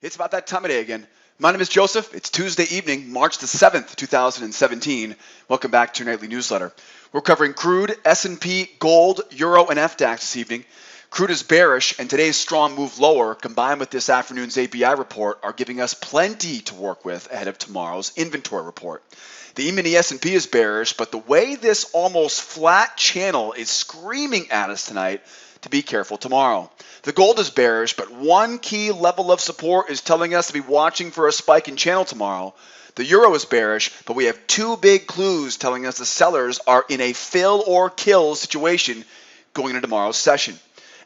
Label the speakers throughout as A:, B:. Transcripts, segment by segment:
A: It's about that time of day again. My name is Joseph. It's Tuesday evening, March the 7th, 2017. Welcome back to your nightly newsletter. We're covering crude, S&P, gold, euro, and FDAX this evening. Crude is bearish, and today's strong move lower, combined with this afternoon's API report, are giving us plenty to work with ahead of tomorrow's inventory report. The E-mini S&P is bearish, but the way this almost flat channel is screaming at us tonight, to be careful tomorrow. The gold is bearish, but one key level of support is telling us to be watching for a spike in channel tomorrow. The euro is bearish, but we have two big clues telling us the sellers are in a fill or kill situation going into tomorrow's session.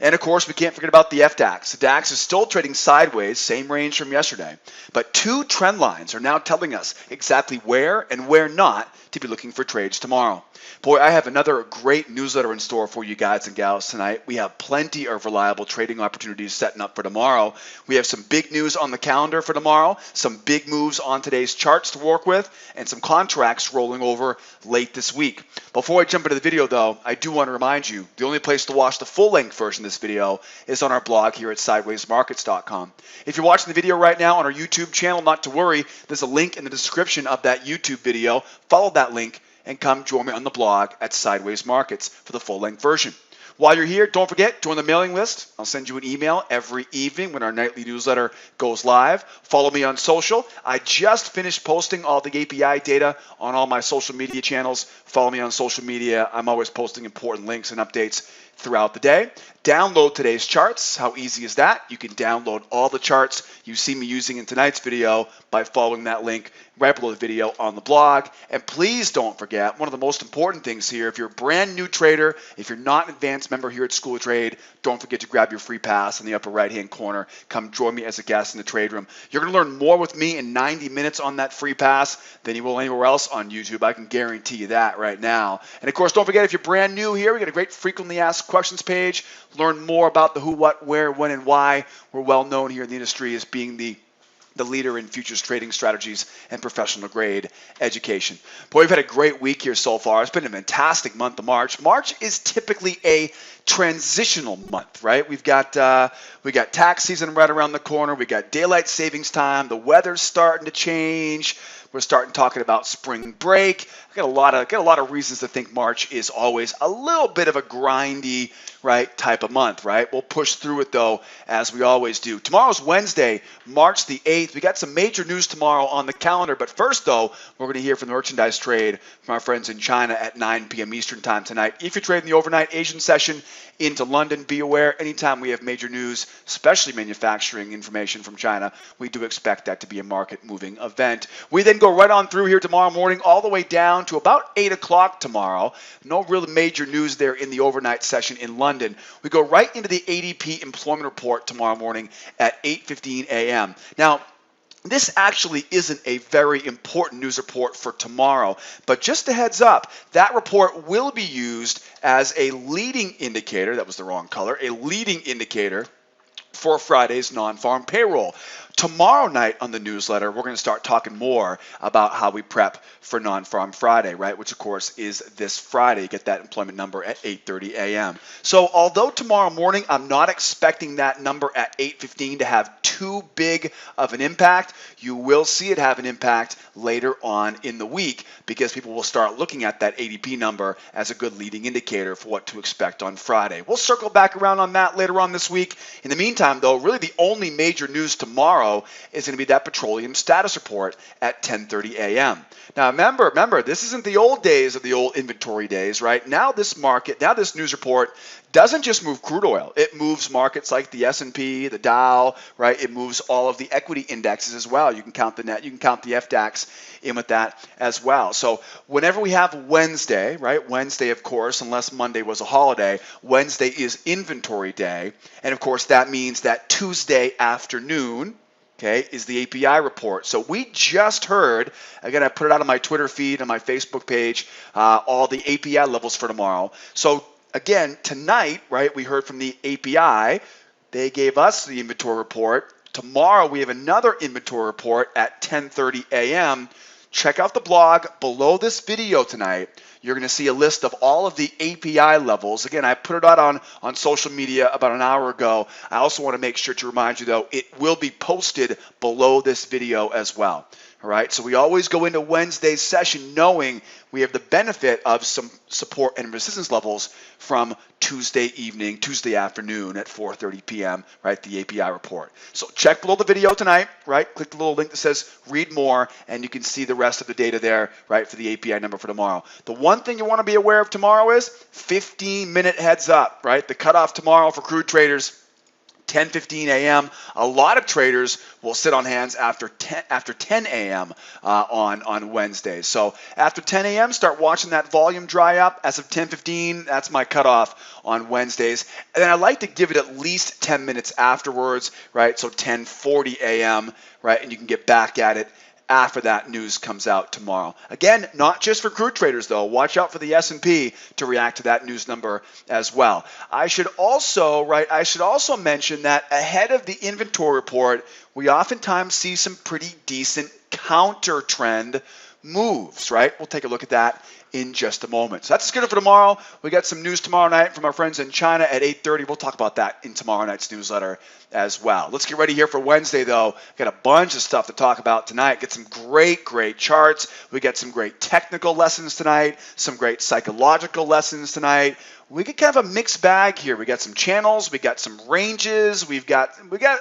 A: And of course, we can't forget about the FDAX. The DAX is still trading sideways, same range from yesterday. But two trend lines are now telling us exactly where and where not to be looking for trades tomorrow. Boy, I have another great newsletter in store for you guys and gals tonight. We have plenty of reliable trading opportunities setting up for tomorrow. We have some big news on the calendar for tomorrow, some big moves on today's charts to work with, and some contracts rolling over late this week. Before I jump into the video, though, I do want to remind you, the only place to watch the full-length version of this video is on our blog here at sidewaysmarkets.com. If you're watching the video right now on our YouTube channel, not to worry, there's a link in the description of that YouTube video. Follow that link and come join me on the blog at Sideways Markets for the full-length version. While you're here, don't forget, join the mailing list. I'll send you an email every evening when our nightly newsletter goes live. Follow me on social. I just finished posting all the API data on all my social media channels. Follow me on social media. I'm always posting important links and updates throughout the day. Download today's charts. How easy is that? You can download all the charts you see me using in tonight's video by following that link right below the video on the blog. And please don't forget, one of the most important things here, if you're a brand new trader, if you're not an advanced member here at School of Trade, don't forget to grab your free pass in the upper right-hand corner. Come join me as a guest in the trade room. You're going to learn more with me in 90 minutes on that free pass than you will anywhere else on YouTube. I can guarantee you that right now. And of course, don't forget, if you're brand new here, we got a great frequently asked questions page. Learn more about the who, what, where, when, and why. We're well known here in the industry as being the leader in futures trading strategies and professional grade education. Boy, we've had a great week here so far. It's been a fantastic month of March. March is typically a transitional month, right? We got tax season right around the corner. We got daylight savings time. The weather's starting to change. We're starting talking about spring break. I got a lot of reasons to think March is always a little bit of a grindy, right, type of month, right? We'll push through it though, as we always do. Tomorrow's Wednesday, March the 8th. We got some major news tomorrow on the calendar, but first though, we're going to hear from the merchandise trade from our friends in China at 9 p.m. Eastern time tonight. If you're trading the overnight Asian session into London, be aware, anytime we have major news, especially manufacturing information from China, we do expect that to be a market-moving event. We then go right on through here tomorrow morning, all the way down to about 8 o'clock tomorrow. No real major news there in the overnight session in London. We go right into the ADP employment report tomorrow morning at 8:15 a.m. Now, this actually isn't a very important news report for tomorrow, but just a heads up, that report will be used as a leading indicator, that was the wrong color, a leading indicator for Friday's non-farm payroll. Tomorrow night on the newsletter, we're going to start talking more about how we prep for non-farm Friday, right? Which of course is this Friday. Get that employment number at 8:30 a.m. So although tomorrow morning I'm not expecting that number at 8:15 to have too big of an impact, you will see it have an impact later on in the week because people will start looking at that ADP number as a good leading indicator for what to expect on Friday. We'll circle back around on that later on this week. In the meantime, though, really the only major news tomorrow is going to be that petroleum status report at 10:30 a.m. Now remember, this isn't the old days of the old inventory days, right? Now this news report doesn't just move crude oil. It moves markets like the S&P, the Dow, right? It moves all of the equity indexes as well. You can count the net, you can count the FDAX in with that as well. So whenever we have Wednesday, right? Wednesday, of course, unless Monday was a holiday, Wednesday is inventory day. And of course, that means that Tuesday afternoon, okay, is the API report. So we just heard, again, I put it out on my Twitter feed, on my Facebook page, all the API levels for tomorrow. So again, tonight, right, we heard from the API. They gave us the inventory report. Tomorrow we have another inventory report at 10:30 a.m. check out the blog below this video tonight. You're going to see a list of all of the API levels. Again, I put it out on social media about an hour ago. I also want to make sure to remind you, though, it will be posted below this video as well. All right, so we always go into Wednesday's session knowing we have the benefit of some support and resistance levels from Tuesday afternoon at 4:30 p.m., right, the API report. So check below the video tonight, right, click the little link that says read more, and you can see the rest of the data there, right, for the API number for tomorrow. The one thing you want to be aware of tomorrow is 15-minute heads up, right, the cutoff tomorrow for crude traders, 10:15 a.m. A lot of traders will sit on hands after 10 a.m. On Wednesdays. So after 10 a.m., start watching that volume dry up. As of 10:15, that's my cutoff on Wednesdays. And then I like to give it at least 10 minutes afterwards, right? So 10:40 a.m., right? And you can get back at it after that news comes out tomorrow. Again, not just for crude traders though. Watch out for the S&P to react to that news number as well. I should also mention that ahead of the inventory report, we oftentimes see some pretty decent counter trend moves, right? We'll take a look at that in just a moment. So that's good for tomorrow. We got some news tomorrow night from our friends in China at 8:30. We'll talk about that in tomorrow night's newsletter as well. Let's get ready here for Wednesday, though. Got a bunch of stuff to talk about tonight. Get some great charts. We got some great technical lessons tonight, some great psychological lessons tonight. We get kind of a mixed bag here. We got some channels, we got some ranges, we got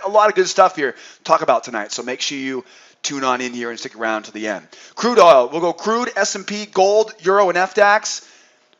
A: a lot of good stuff here to talk about tonight. So make sure you tune on in here and stick around to the end. Crude oil. We'll go crude, S&P, gold, euro, and FDAX.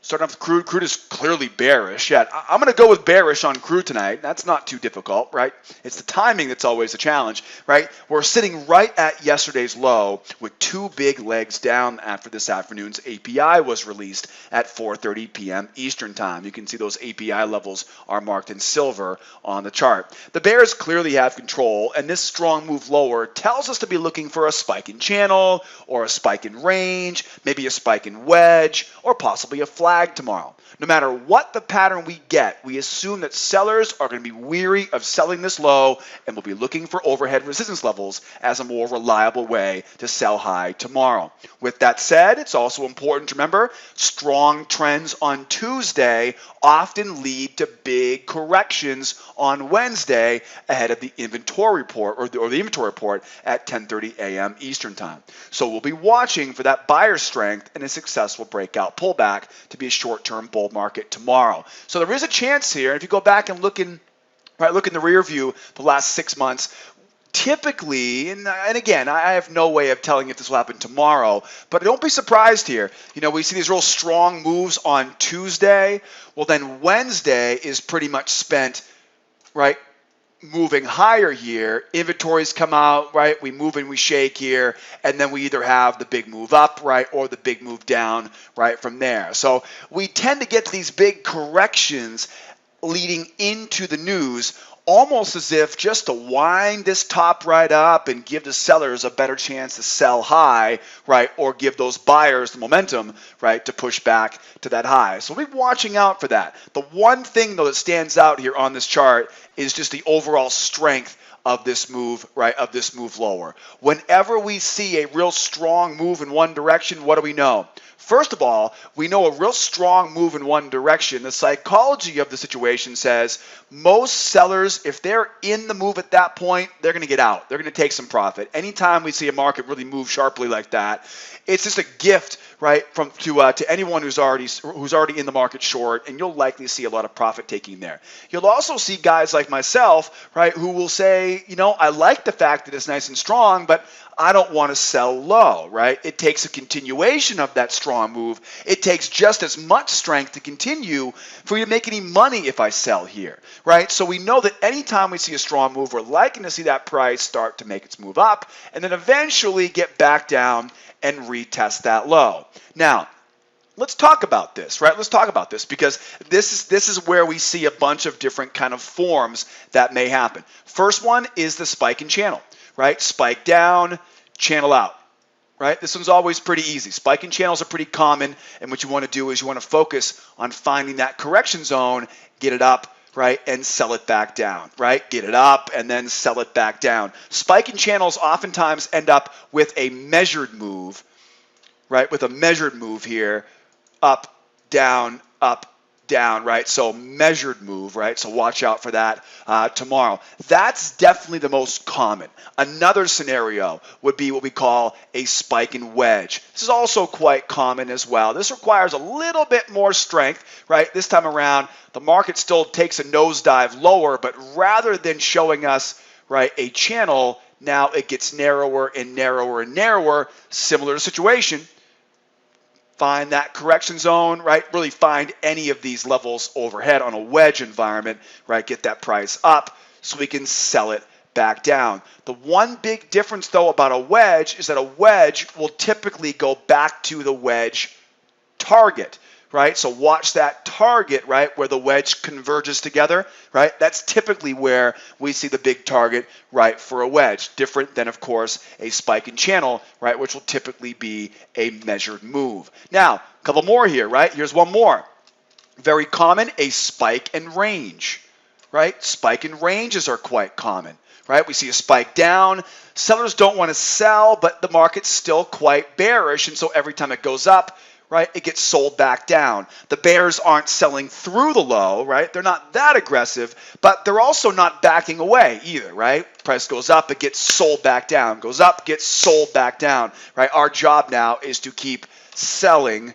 A: Starting off with crude. Crude is clearly bearish. Yeah, I'm going to go with bearish on crude tonight. That's not too difficult, right? It's the timing that's always the challenge, right? We're sitting right at yesterday's low with two big legs down after this afternoon's API was released at 4:30 p.m. Eastern time. You can see those API levels are marked in silver on the chart. The bears clearly have control, and this strong move lower tells us to be looking for a spike in channel or a spike in range, maybe a spike in wedge, or possibly a flag tomorrow. No matter what the pattern we get, we assume that sellers are going to be weary of selling this low and will be looking for overhead resistance levels as a more reliable way to sell high tomorrow. With that said, it's also important to remember strong trends on Tuesday often lead to big corrections on Wednesday ahead of the inventory report or the inventory report at 10:30 a.m. Eastern time. So we'll be watching for that buyer strength and a successful breakout pullback to be a short-term bull market tomorrow. So there is a chance here. If you go back and look in the rear view the last 6 months, typically, and again, I have no way of telling if this will happen tomorrow, but don't be surprised here. You know, we see these real strong moves on Tuesday. Well, then Wednesday is pretty much spent, right, moving higher here. Inventories come out, right? We move and we shake here, and then we either have the big move up, right, or the big move down, right, from there. So we tend to get these big corrections leading into the news, almost as if just to wind this top right up and give the sellers a better chance to sell high, right, or give those buyers the momentum, right, to push back to that high. So we'll be watching out for that. The one thing, though, that stands out here on this chart is just the overall strength of this move, right, of this move lower. Whenever we see a real strong move in one direction, what do we know? First of all, we know a real strong move in one direction. The psychology of the situation says most sellers, if they're in the move at that point, they're going to get out. They're going to take some profit. Anytime we see a market really move sharply like that, it's just a gift, right, to anyone who's already in the market short, and you'll likely see a lot of profit taking there. You'll also see guys like myself, right, who will say, you know, I like the fact that it's nice and strong, but I don't want to sell low, right? It takes a continuation of that strong move. It takes just as much strength to continue for you to make any money if I sell here, right? So we know that anytime we see a strong move, we're likely to see that price start to make its move up and then eventually get back down and retest that low. Now, let's talk about this, right? Let's talk about this because this is where we see a bunch of different kind of forms that may happen. First one is the spike in channel, right? Spike down, channel out, right? This one's always pretty easy. Spike in channels are pretty common, and what you want to do is you want to focus on finding that correction zone, get it up, right, and sell it back down, right? Get it up and then sell it back down. Spike in channels oftentimes end up with a measured move, right, with a measured move here, up, down, right? So measured move, right? So watch out for that tomorrow. That's definitely the most common. Another scenario would be what we call a spike and wedge. This is also quite common as well. This requires a little bit more strength, right? This time around, the market still takes a nosedive lower, but rather than showing us, right, a channel, now it gets narrower and narrower and narrower. Similar situation. Find that correction zone, right? Really find any of these levels overhead on a wedge environment, right? Get that price up so we can sell it back down. The one big difference though about a wedge is that a wedge will typically go back to the wedge target, right? So watch that target, right, where the wedge converges together, right? That's typically where we see the big target, right, for a wedge. Different than, of course, a spike and channel, right, which will typically be a measured move. Now, a couple more here, right? Here's one more. Very common, a spike and range, right? Spike and ranges are quite common, right? We see a spike down. Sellers don't want to sell, but the market's still quite bearish, and so every time it goes up, right, it gets sold back down. The bears aren't selling through the low, right? They're not that aggressive, but they're also not backing away either, right? Price goes up, it gets sold back down. Goes up, gets sold back down, right? Our job now is to keep selling,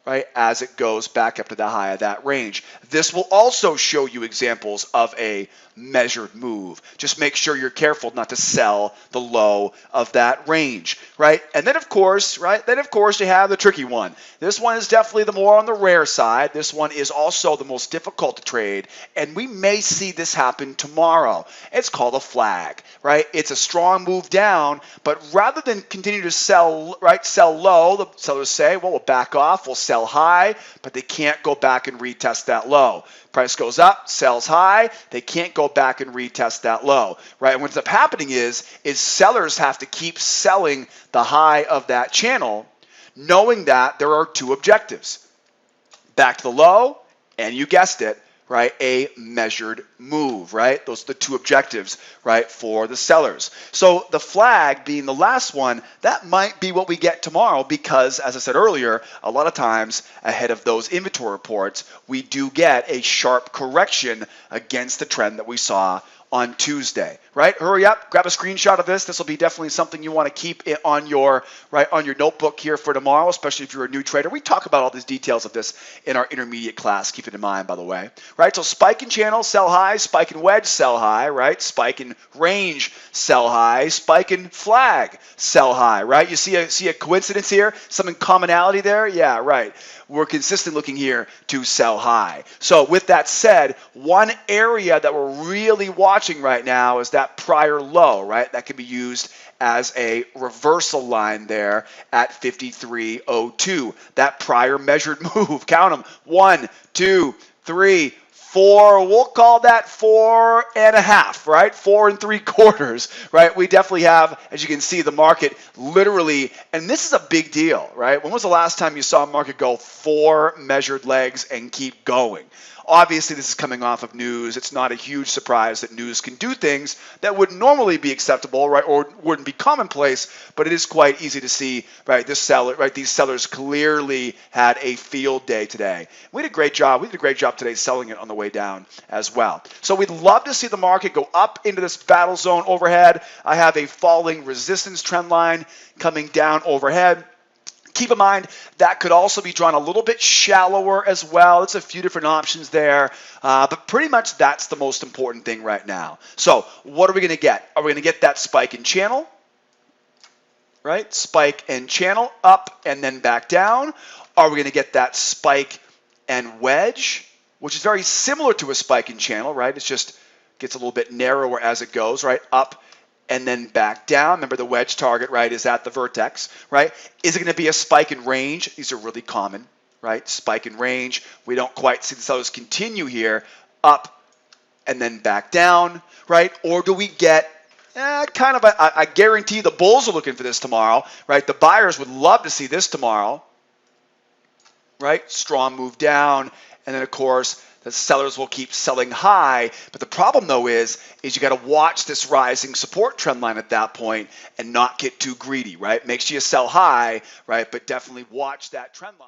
A: right, as it goes back up to the high of that range. This will also show you examples of a measured move. Just make sure you're careful not to sell the low of that range, right? And then of course, right, you have the tricky one. This one is definitely the more on the rare side. This one is also the most difficult to trade, and we may see this happen tomorrow. It's called a flag, right? It's a strong move down, but rather than continue to sell, right, sell low, the sellers say, well, we'll back off, we'll sell high, but they can't go back and retest that low. Price goes up, sells high, they can't go back and retest that low, right? And what ends up happening is sellers have to keep selling the high of that channel, knowing that there are two objectives. Back to the low, and you guessed it, right, a measured move, right? Those are the two objectives, right, for the sellers. So the flag being the last one, that might be what we get tomorrow because, as I said earlier, a lot of times ahead of those inventory reports, we do get a sharp correction against the trend that we saw on Tuesday, right? Hurry up, grab a screenshot of this. This will be definitely something you want to keep it on your, right, on your notebook here for tomorrow, especially if you're a new trader. We talk about all these details of this in our intermediate class. Keep it in mind, by the way, right? So spike and channel, sell high, spike and wedge, sell high, right? Spike and range, sell high, spike and flag, sell high, right? You see a coincidence here, some commonality there? Yeah, right. We're consistent looking here to sell high. So with that said, one area that we're really watching right now is that prior low, right? That can be used as a reversal line there at 53.02. That prior measured move, count them, 1, 2, 3, 4, we'll call that 4.5, right? 4 3/4, right? We definitely have, as you can see, the market literally, and this is a big deal, right? When was the last time you saw a market go 4 measured legs and keep going? Obviously, this is coming off of news. It's not a huge surprise that news can do things that would normally be acceptable, right, or wouldn't be commonplace, but it is quite easy to see, right, these sellers clearly had a field day today. We did a great job. We did a great job today selling it on the way down as well. So we'd love to see the market go up into this battle zone overhead. I have a falling resistance trend line coming down overhead. Keep in mind, that could also be drawn a little bit shallower as well. It's a few different options there, but pretty much that's the most important thing right now. So what are we going to get? Are we going to get that spike and channel, right? Spike and channel up and then back down. Are we going to get that spike and wedge, which is very similar to a spike and channel, right? It just gets a little bit narrower as it goes, right? Up and then back down. Remember, the wedge target, right, is at the vertex, right? Is it going to be a spike and range? These are really common, right? Spike and range. We don't quite see the sellers continue here, up and then back down, right? Or do we get kind of I guarantee the bulls are looking for this tomorrow, right? The buyers would love to see this tomorrow. right? Strong move down, and then of course the sellers will keep selling high. But the problem though is you got to watch this rising support trend line at that point and not get too greedy, right? Make sure you sell high, right? But definitely watch that trend line.